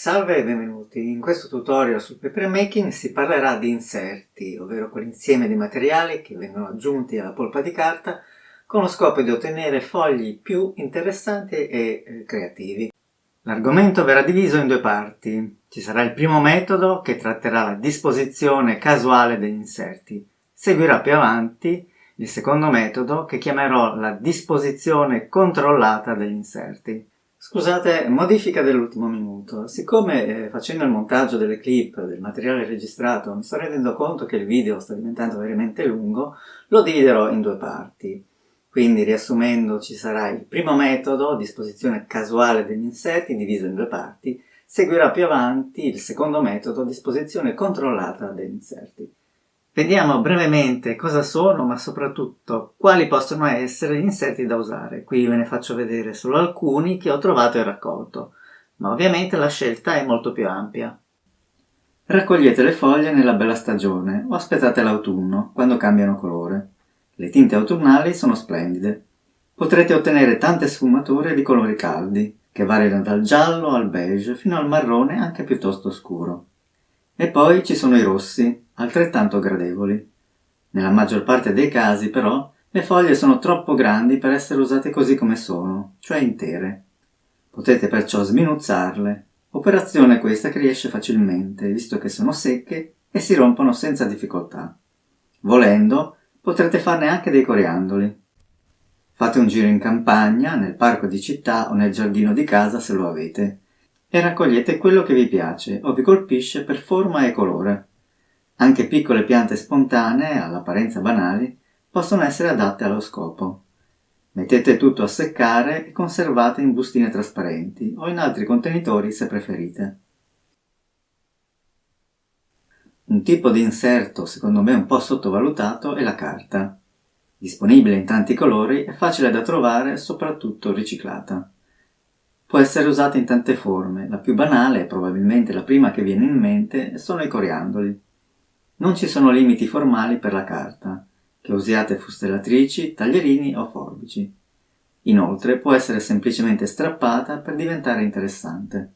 Salve e benvenuti. In questo tutorial sul paper making si parlerà di inserti, ovvero quell'insieme di materiali che vengono aggiunti alla polpa di carta con lo scopo di ottenere fogli più interessanti e creativi. L'argomento verrà diviso in due parti. Ci sarà il primo metodo che tratterà la disposizione casuale degli inserti. Seguirà più avanti il secondo metodo che chiamerò la disposizione controllata degli inserti. Scusate, modifica dell'ultimo minuto. Siccome facendo il montaggio delle clip, del materiale registrato, mi sto rendendo conto che il video sta diventando veramente lungo, lo dividerò in due parti. Quindi, riassumendo, ci sarà il primo metodo, disposizione casuale degli inserti, diviso in due parti. Seguirà più avanti il secondo metodo, disposizione controllata degli inserti. Vediamo brevemente cosa sono, ma soprattutto quali possono essere gli inserti da usare. Qui ve ne faccio vedere solo alcuni che ho trovato e raccolto, ma ovviamente la scelta è molto più ampia. Raccogliete le foglie nella bella stagione o aspettate l'autunno, quando cambiano colore. Le tinte autunnali sono splendide. Potrete ottenere tante sfumature di colori caldi, che variano dal giallo al beige fino al marrone anche piuttosto scuro. E poi ci sono i rossi, altrettanto gradevoli. Nella maggior parte dei casi, però, le foglie sono troppo grandi per essere usate così come sono, cioè intere. Potete perciò sminuzzarle, operazione questa che riesce facilmente, visto che sono secche e si rompono senza difficoltà. Volendo, potrete farne anche dei coriandoli. Fate un giro in campagna, nel parco di città o nel giardino di casa se lo avete, e raccogliete quello che vi piace o vi colpisce per forma e colore. Anche piccole piante spontanee, all'apparenza banali, possono essere adatte allo scopo. Mettete tutto a seccare e conservate in bustine trasparenti o in altri contenitori se preferite. Un tipo di inserto, secondo me un po' sottovalutato, è la carta. Disponibile in tanti colori e facile da trovare, soprattutto riciclata. Può essere usata in tante forme, la più banale, probabilmente la prima che viene in mente, sono i coriandoli. Non ci sono limiti formali per la carta, che usiate fustellatrici, taglierini o forbici. Inoltre può essere semplicemente strappata per diventare interessante.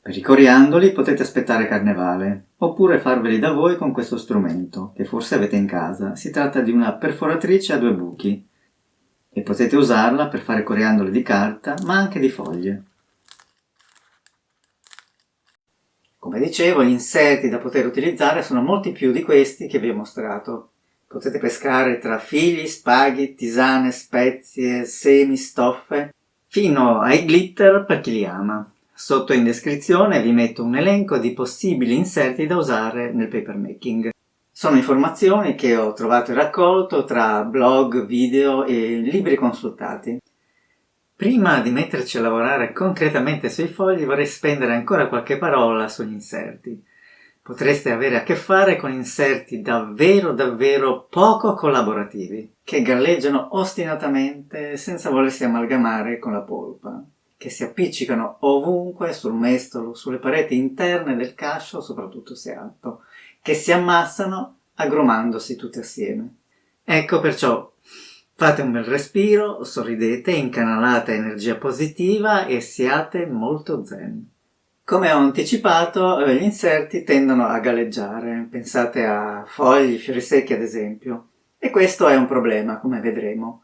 Per i coriandoli potete aspettare Carnevale, oppure farveli da voi con questo strumento, che forse avete in casa. Si tratta di una perforatrice a due buchi, e potete usarla per fare coriandoli di carta, ma anche di foglie. Come dicevo, gli inserti da poter utilizzare sono molti più di questi che vi ho mostrato. Potete pescare tra fili, spaghi, tisane, spezie, semi, stoffe, fino ai glitter per chi li ama. Sotto in descrizione vi metto un elenco di possibili inserti da usare nel papermaking. Sono informazioni che ho trovato e raccolto tra blog, video e libri consultati. Prima di metterci a lavorare concretamente sui fogli vorrei spendere ancora qualche parola sugli inserti. Potreste avere a che fare con inserti davvero poco collaborativi, che galleggiano ostinatamente senza volersi amalgamare con la polpa, che si appiccicano ovunque sul mestolo, sulle pareti interne del cascio, soprattutto se alto, che si ammassano aggrumandosi tutti assieme. Ecco perciò fate un bel respiro, sorridete, incanalate energia positiva e siate molto zen. Come ho anticipato, gli inserti tendono a galleggiare, pensate a fogli, fiori secchi ad esempio, e questo è un problema, come vedremo.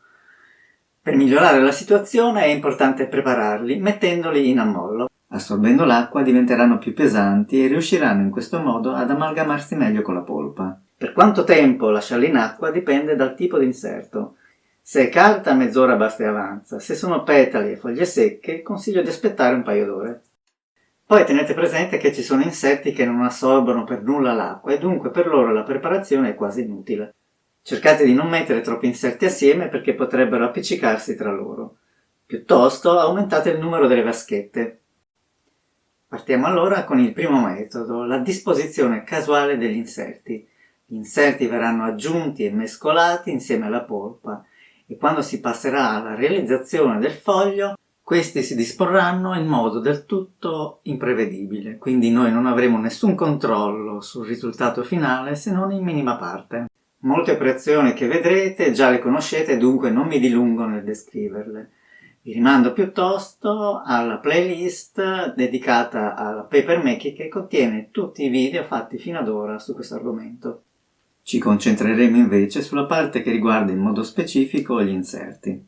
Per migliorare la situazione è importante prepararli mettendoli in ammollo. Assorbendo l'acqua diventeranno più pesanti e riusciranno in questo modo ad amalgamarsi meglio con la polpa. Per quanto tempo lasciarli in acqua dipende dal tipo di inserto. Se è carta mezz'ora basta e avanza, se sono petali e foglie secche consiglio di aspettare un paio d'ore. Poi tenete presente che ci sono inserti che non assorbono per nulla l'acqua e dunque per loro la preparazione è quasi inutile. Cercate di non mettere troppi inserti assieme perché potrebbero appiccicarsi tra loro. Piuttosto aumentate il numero delle vaschette. Partiamo allora con il primo metodo, la disposizione casuale degli inserti. Gli inserti verranno aggiunti e mescolati insieme alla polpa e quando si passerà alla realizzazione del foglio, questi si disporranno in modo del tutto imprevedibile, quindi noi non avremo nessun controllo sul risultato finale se non in minima parte. Molte operazioni che vedrete già le conoscete, dunque non mi dilungo nel descriverle. Vi rimando piuttosto alla playlist dedicata alla Papermaking che contiene tutti i video fatti fino ad ora su questo argomento. Ci concentreremo invece sulla parte che riguarda in modo specifico gli inserti.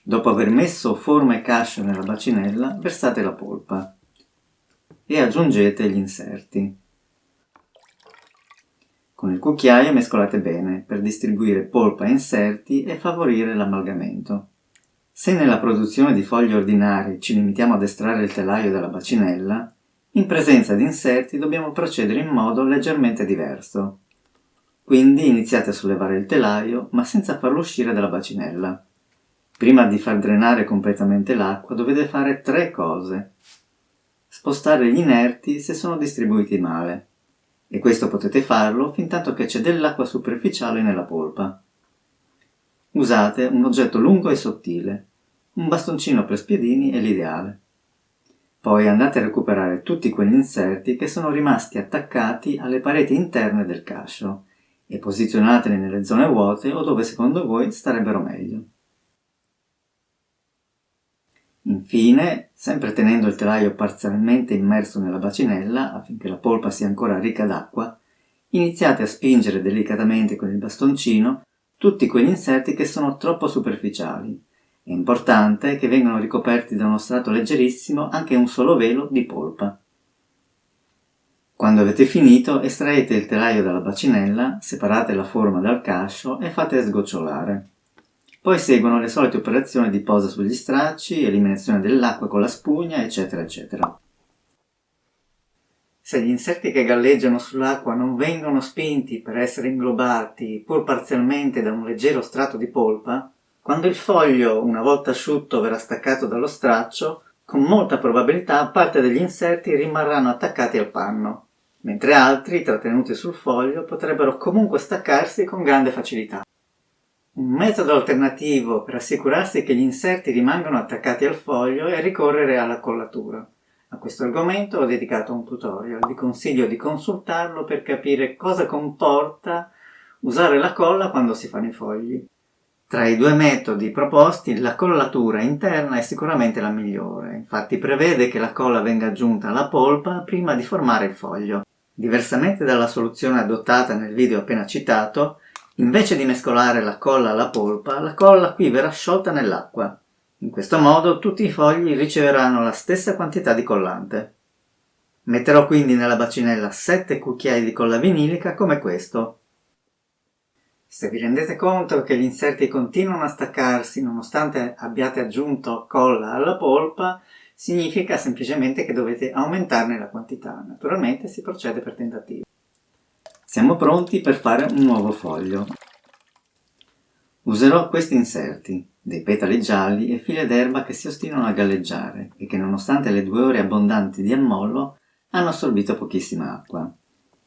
Dopo aver messo forma e cascio nella bacinella, versate la polpa e aggiungete gli inserti. Con il cucchiaio mescolate bene per distribuire polpa e inserti e favorire l'amalgamento. Se nella produzione di fogli ordinari ci limitiamo ad estrarre il telaio dalla bacinella, in presenza di inserti dobbiamo procedere in modo leggermente diverso. Quindi iniziate a sollevare il telaio, ma senza farlo uscire dalla bacinella. Prima di far drenare completamente l'acqua dovete fare 3 cose. Spostare gli inerti se sono distribuiti male, e questo potete farlo fintanto che c'è dell'acqua superficiale nella polpa. Usate un oggetto lungo e sottile, un bastoncino per spiedini è l'ideale. Poi andate a recuperare tutti quegli inserti che sono rimasti attaccati alle pareti interne del cascio e posizionateli nelle zone vuote o dove secondo voi starebbero meglio. Infine, sempre tenendo il telaio parzialmente immerso nella bacinella affinché la polpa sia ancora ricca d'acqua, iniziate a spingere delicatamente con il bastoncino tutti quegli inserti che sono troppo superficiali. È importante che vengano ricoperti da uno strato leggerissimo, anche un solo velo di polpa. Quando avete finito, estraete il telaio dalla bacinella, separate la forma dal cascio e fate sgocciolare. Poi seguono le solite operazioni di posa sugli stracci, eliminazione dell'acqua con la spugna, eccetera, eccetera. Se gli inserti che galleggiano sull'acqua non vengono spinti per essere inglobati pur parzialmente da un leggero strato di polpa, quando il foglio, una volta asciutto, verrà staccato dallo straccio, con molta probabilità parte degli inserti rimarranno attaccati al panno, mentre altri, trattenuti sul foglio, potrebbero comunque staccarsi con grande facilità. Un metodo alternativo per assicurarsi che gli inserti rimangano attaccati al foglio è ricorrere alla collatura. A questo argomento ho dedicato un tutorial, vi consiglio di consultarlo per capire cosa comporta usare la colla quando si fanno i fogli. Tra i 2 metodi proposti, la collatura interna è sicuramente la migliore, infatti prevede che la colla venga aggiunta alla polpa prima di formare il foglio. Diversamente dalla soluzione adottata nel video appena citato, invece di mescolare la colla alla polpa, la colla qui verrà sciolta nell'acqua. In questo modo tutti i fogli riceveranno la stessa quantità di collante. Metterò quindi nella bacinella 7 cucchiai di colla vinilica come questo. Se vi rendete conto che gli inserti continuano a staccarsi nonostante abbiate aggiunto colla alla polpa, significa semplicemente che dovete aumentarne la quantità. Naturalmente si procede per tentativi. Siamo pronti per fare un nuovo foglio. Userò questi inserti, dei petali gialli e file d'erba che si ostinano a galleggiare e che nonostante le 2 ore abbondanti di ammollo hanno assorbito pochissima acqua.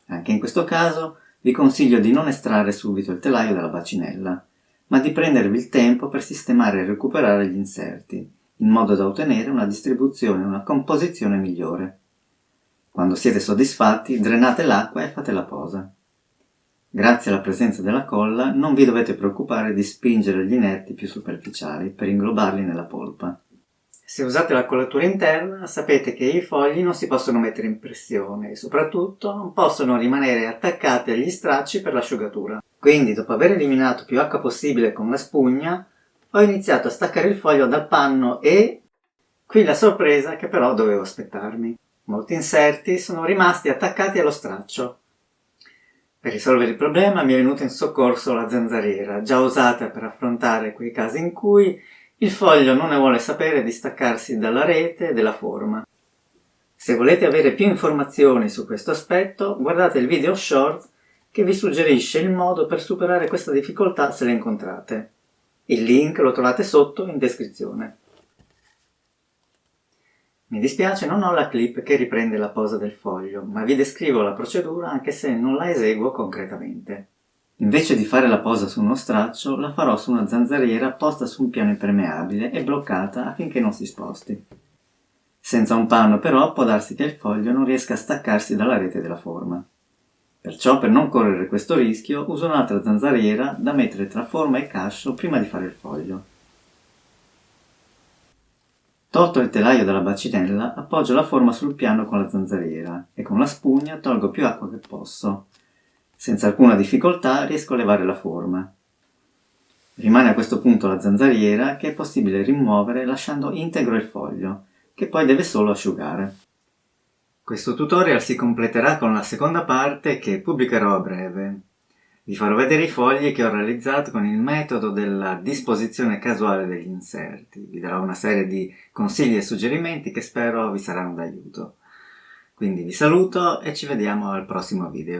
Anche in questo caso vi consiglio di non estrarre subito il telaio dalla bacinella, ma di prendervi il tempo per sistemare e recuperare gli inserti, in modo da ottenere una distribuzione e una composizione migliore. Quando siete soddisfatti, drenate l'acqua e fate la posa. Grazie alla presenza della colla non vi dovete preoccupare di spingere gli inerti più superficiali per inglobarli nella polpa. Se usate la collatura interna sapete che i fogli non si possono mettere in pressione e soprattutto non possono rimanere attaccati agli stracci per l'asciugatura. Quindi dopo aver eliminato più acqua possibile con la spugna ho iniziato a staccare il foglio dal panno e... qui la sorpresa che però dovevo aspettarmi. Molti inserti sono rimasti attaccati allo straccio. Per risolvere il problema mi è venuta in soccorso la zanzariera, già usata per affrontare quei casi in cui il foglio non ne vuole sapere di staccarsi dalla rete e della forma. Se volete avere più informazioni su questo aspetto, guardate il video short che vi suggerisce il modo per superare questa difficoltà se le incontrate. Il link lo trovate sotto in descrizione. Mi dispiace, non ho la clip che riprende la posa del foglio, ma vi descrivo la procedura anche se non la eseguo concretamente. Invece di fare la posa su uno straccio, la farò su una zanzariera posta su un piano impermeabile e bloccata affinché non si sposti. Senza un panno però può darsi che il foglio non riesca a staccarsi dalla rete della forma. Perciò per non correre questo rischio uso un'altra zanzariera da mettere tra forma e cascio prima di fare il foglio. Tolto il telaio dalla bacinella, appoggio la forma sul piano con la zanzariera e con la spugna tolgo più acqua che posso. Senza alcuna difficoltà riesco a levare la forma. Rimane a questo punto la zanzariera che è possibile rimuovere lasciando integro il foglio, che poi deve solo asciugare. Questo tutorial si completerà con la seconda parte che pubblicherò a breve. Vi farò vedere i fogli che ho realizzato con il metodo della disposizione casuale degli inserti. Vi darò una serie di consigli e suggerimenti che spero vi saranno d'aiuto. Quindi vi saluto e ci vediamo al prossimo video.